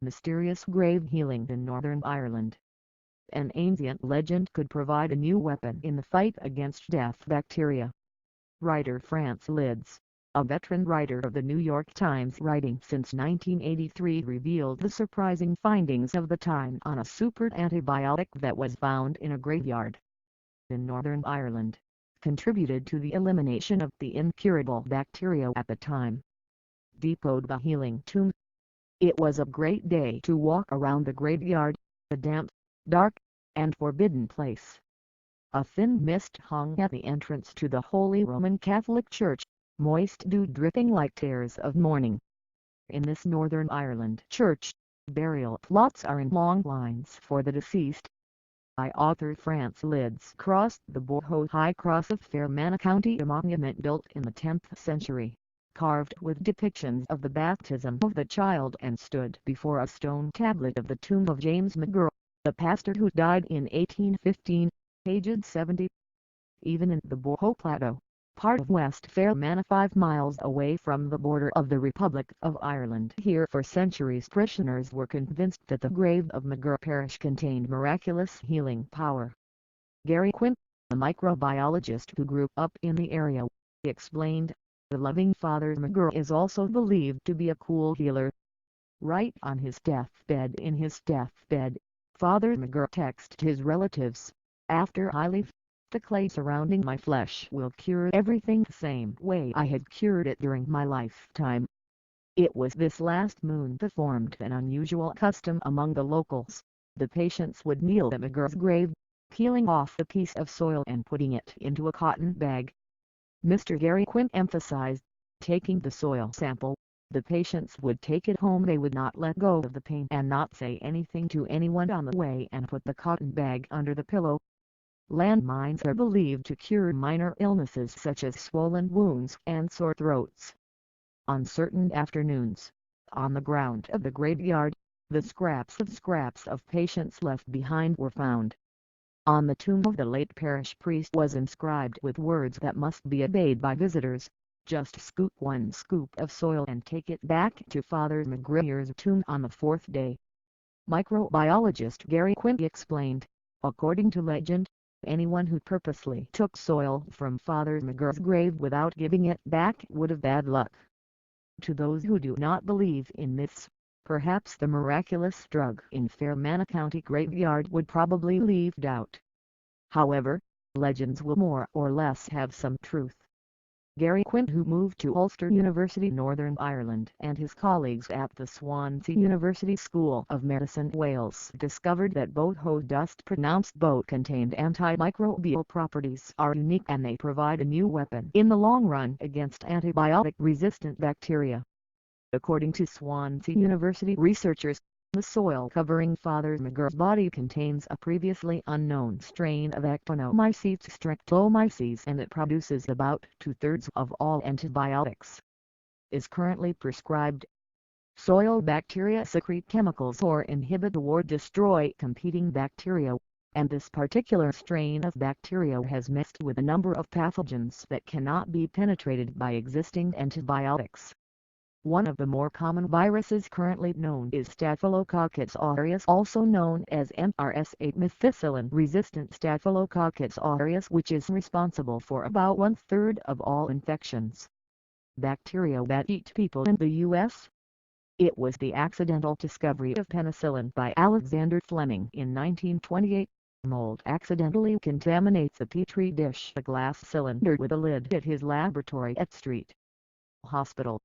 Mysterious grave healing in Northern Ireland. An ancient legend could provide a new weapon in the fight against death bacteria. Writer Franz Lidz, a veteran writer of the New York Times writing since 1983, revealed the surprising findings of the time on a super antibiotic that was found in a graveyard in Northern Ireland, contributed to the elimination of the incurable bacteria at the time. Decode the healing tomb. It was a great day to walk around the graveyard, a damp, dark, and forbidden place. A thin mist hung at the entrance to the Holy Roman Catholic Church, moist dew dripping like tears of mourning. In this Northern Ireland church, burial plots are in long lines for the deceased. By author Franz Lidz crossed the Boho High Cross of Fermanagh County, a monument built in the 10th century, carved with depictions of the baptism of the child, and stood before a stone tablet of the tomb of James McGurk, the pastor who died in 1815, aged 70. Even in the Boho Plateau, part of West Fermanagh 5 miles away from the border of the Republic of Ireland, here for centuries parishioners were convinced that the grave of McGurk parish contained miraculous healing power. Gary Quinn, a microbiologist who grew up in the area, explained, "The loving Father McGurk is also believed to be a cool healer." Right on his deathbed, Father McGurk texted his relatives, "After I leave, the clay surrounding my flesh will cure everything the same way I had cured it during my lifetime." It was this last moon that formed an unusual custom among the locals. The patients would kneel at McGurk's grave, peeling off a piece of soil and putting it into a cotton bag. Mr. Gary Quinn emphasized, taking the soil sample, the patients would take it home. They would not let go of the pain and not say anything to anyone on the way, and put the cotton bag under the pillow. Landmines are believed to cure minor illnesses such as swollen wounds and sore throats. On certain afternoons, on the ground of the graveyard, the scraps of patients left behind were found. On the tomb of the late parish priest was inscribed with words that must be obeyed by visitors, "Just scoop 1 scoop of soil and take it back to Father McGurk's tomb on the 4th day." Microbiologist Gary Quinn explained, according to legend, anyone who purposely took soil from Father McGurk's grave without giving it back would have bad luck. To those who do not believe in myths, perhaps the miraculous drug in Fermanagh County graveyard would probably leave doubt. However, legends will more or less have some truth. Gary Quinn, who moved to Ulster University, Northern Ireland, and his colleagues at the Swansea University School of Medicine, Wales, discovered that Boho dust, pronounced boat, contained antimicrobial properties are unique, and they provide a new weapon in the long run against antibiotic-resistant bacteria. According to Swansea University researchers, the soil covering Father McGurk's body contains a previously unknown strain of Actinomycetes streptomyces, and it produces about 2/3 of all antibiotics. Is currently prescribed. Soil bacteria secrete chemicals or inhibit or destroy competing bacteria, and this particular strain of bacteria has mixed with a number of pathogens that cannot be penetrated by existing antibiotics. One of the more common viruses currently known is Staphylococcus aureus, also known as MRSA, methicillin-resistant Staphylococcus aureus, which is responsible for about 1/3 of all infections. Bacteria that eat people in the U.S. It was the accidental discovery of penicillin by Alexander Fleming in 1928. Mold accidentally contaminates a petri dish, a glass cylinder with a lid, at his laboratory at St. Hospital,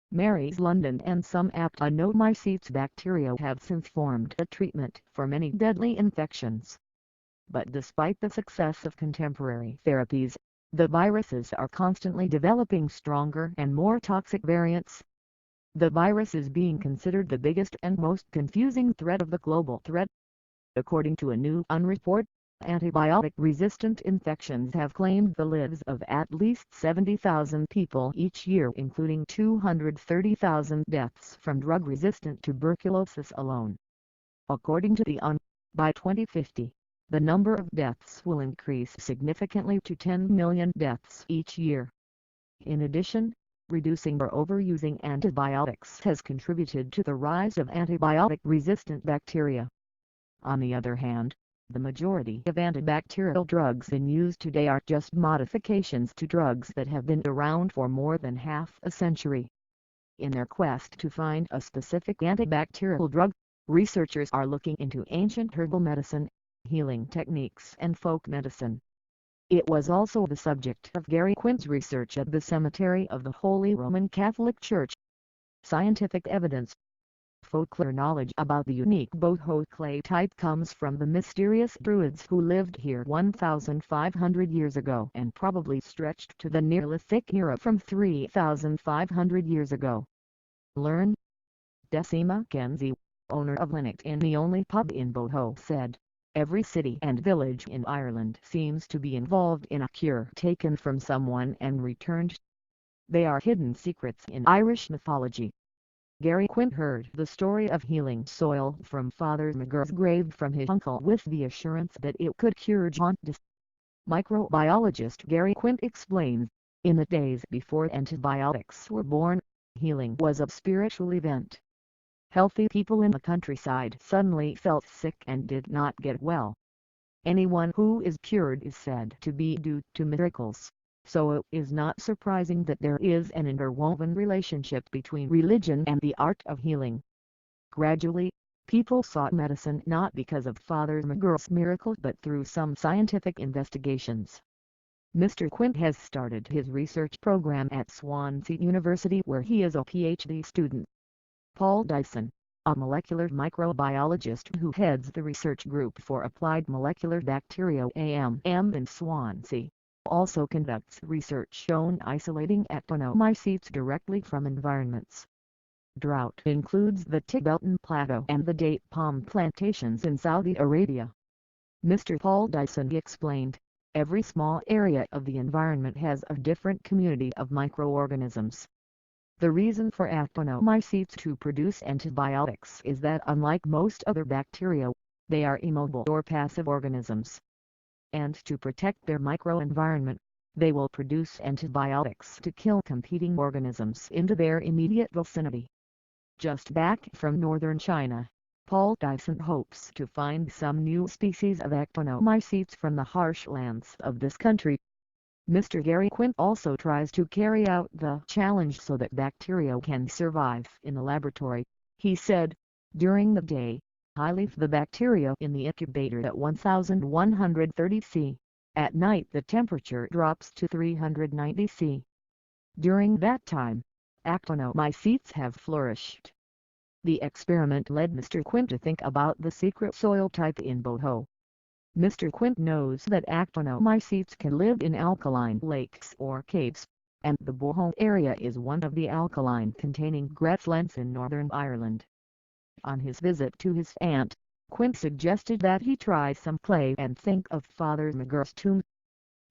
Mary's, London, and some Actinomycetes bacteria have since formed a treatment for many deadly infections. But despite the success of contemporary therapies, the viruses are constantly developing stronger and more toxic variants. The virus is being considered the biggest and most confusing threat of the global threat. According to a new report, antibiotic-resistant infections have claimed the lives of at least 70,000 people each year, including 230,000 deaths from drug-resistant tuberculosis alone. According to the by 2050, the number of deaths will increase significantly to 10 million deaths each year. In addition, Reducing or overusing antibiotics has contributed to the rise of antibiotic-resistant bacteria. On the other hand, the majority of antibacterial drugs in use today are just modifications to drugs that have been around for more than half a century. In their quest to find a specific antibacterial drug, researchers are looking into ancient herbal medicine, healing techniques and folk medicine. It was also the subject of Gary Quint's research at the Cemetery of the Holy Roman Catholic Church. Scientific evidence. Folklore knowledge about the unique boho clay type comes from the mysterious Druids who lived here 1,500 years ago and probably stretched to the Neolithic era from 3,500 years ago. Learn. Decima Kenzie, owner of Linux Inn, the only pub in Boho, said, "Every city and village in Ireland seems to be involved in a cure taken from someone and returned. They are hidden secrets in Irish mythology." Gary Quint heard the story of healing soil from Father McGirr's grave from his uncle with the assurance that it could cure jaundice. Microbiologist Gary Quint explains, in the days before antibiotics were born, healing was a spiritual event. Healthy people in the countryside suddenly felt sick and did not get well. Anyone who is cured is said to be due to miracles. So it is not surprising that there is an interwoven relationship between religion and the art of healing. Gradually, people sought medicine not because of Father McGirr's miracle but through some scientific investigations. Mr. Quint has started his research program at Swansea University where he is a PhD student. Paul Dyson, a molecular microbiologist who heads the research group for applied molecular bacteria in Swansea, also conducts research on isolating actinomycetes directly from environments. Drought includes the Tibetan Plateau and the date palm plantations in Saudi Arabia. Mr. Paul Dyson explained, every small area of the environment has a different community of microorganisms. The reason for actinomycetes to produce antibiotics is that unlike most other bacteria, they are immobile or passive organisms. And to protect their microenvironment, they will produce antibiotics to kill competing organisms into their immediate vicinity. Just back from northern China, Paul Dyson hopes to find some new species of actinomycetes from the harsh lands of this country. Mr. Gary Quint also tries to carry out the challenge so that bacteria can survive in the laboratory. He said, during the day, I leave the bacteria in the incubator at 1130 C. At night the temperature drops to 390 C. During that time, actinomycetes have flourished. The experiment led Mr. Quint to think about the secret soil type in Boho. Mr. Quint knows that actinomycetes can live in alkaline lakes or caves, and the Boho area is one of the alkaline-containing grasslands in Northern Ireland. On his visit to his aunt, Quint suggested that he try some clay and think of Father McGirr's tomb.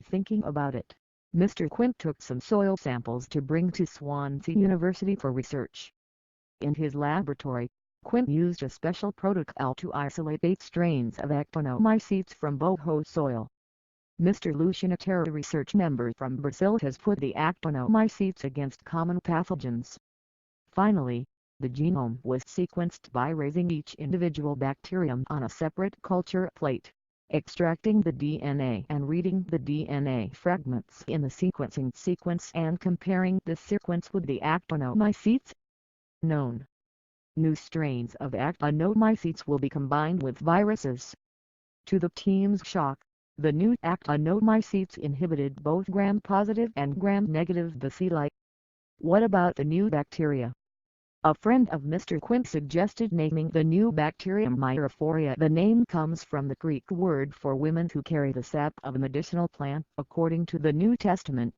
Thinking about it, Mr. Quint took some soil samples to bring to Swansea University for research. In his laboratory, Quint used a special protocol to isolate 8 strains of actinomycetes from Boho soil. Mr. Lucianatero, a research member from Brazil, has put the actinomycetes against common pathogens. Finally, the genome was sequenced by raising each individual bacterium on a separate culture plate, extracting the DNA and reading the DNA fragments in the sequencing sequence and comparing the sequence with the actinomycetes. Known. New strains of actinomycetes will be combined with viruses. To the team's shock, the new actinomycetes inhibited both gram-positive and gram-negative bacilli. What about the new bacteria? A friend of Mr. Quint suggested naming the new bacterium Myrophoria. The name comes from the Greek word for women who carry the sap of a medicinal plant, according to the New Testament.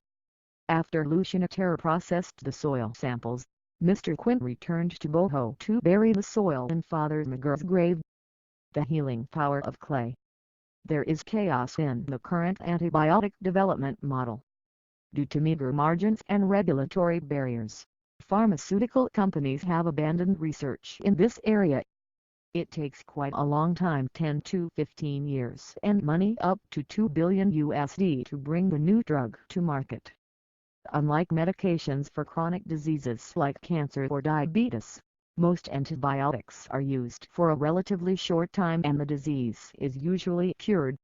After Lucianatero processed the soil samples, Mr. Quint returned to Boho to bury the soil in Father McGirr's grave. The healing power of clay. There is chaos in the current antibiotic development model. Due to meager margins and regulatory barriers, pharmaceutical companies have abandoned research in this area. It takes quite a long time, 10 to 15 years, and money up to $2 billion USD to bring the new drug to market. Unlike medications for chronic diseases like cancer or diabetes, most antibiotics are used for a relatively short time and the disease is usually cured.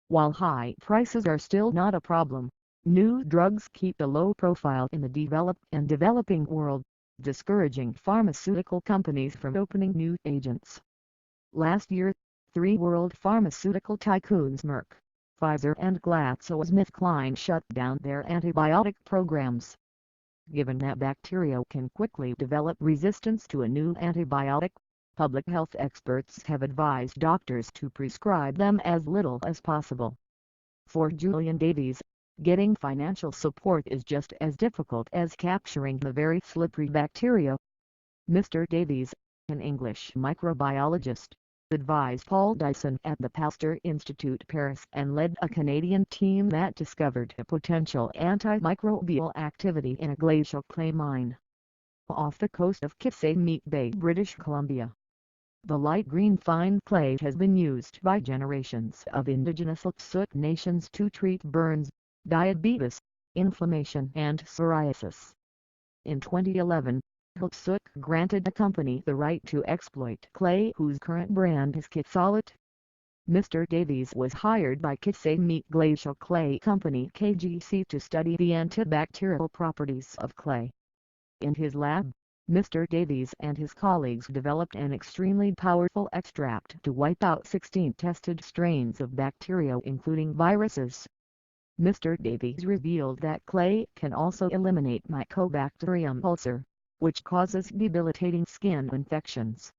While high prices are still not a problem, new drugs keep a low profile in the developed and developing world, discouraging pharmaceutical companies from opening new agents. Last year, three world pharmaceutical tycoons Merck, Pfizer and GlaxoSmithKline shut down their antibiotic programs. Given that bacteria can quickly develop resistance to a new antibiotic, public health experts have advised doctors to prescribe them as little as possible. For Julian Davies, getting financial support is just as difficult as capturing the very slippery bacteria. Mr. Davies, an English microbiologist, advised Paul Dyson at the Pasteur Institute Paris and led a Canadian team that discovered a potential antimicrobial activity in a glacial clay mine off the coast of Kissimmee Bay, British Columbia. The light green fine clay has been used by generations of indigenous Litsut nations to treat burns, diabetes, inflammation and psoriasis. In 2011, Litsut granted the company the right to exploit clay whose current brand is Kitsalit. Mr. Davies was hired by Kissimmee Glacial Clay Company KGC to study the antibacterial properties of clay. In his lab, Mr. Davies and his colleagues developed an extremely powerful extract to wipe out 16 tested strains of bacteria including viruses. Mr. Davies revealed that clay can also eliminate Mycobacterium ulcer, which causes debilitating skin infections.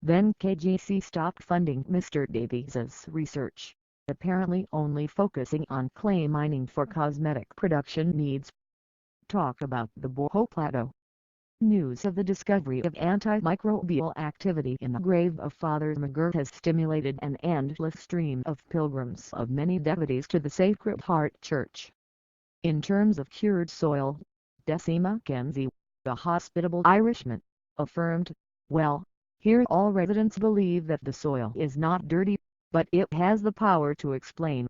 Then KGC stopped funding Mr. Davies's research, apparently only focusing on clay mining for cosmetic production needs. Talk about the Boho Plateau. News of the discovery of antimicrobial activity in the grave of Father McGurk has stimulated an endless stream of pilgrims of many devotees to the Sacred Heart Church. In terms of cured soil, Decima Kenzie, the hospitable Irishman, affirmed, "Well, here all residents believe that the soil is not dirty, but it has the power to explain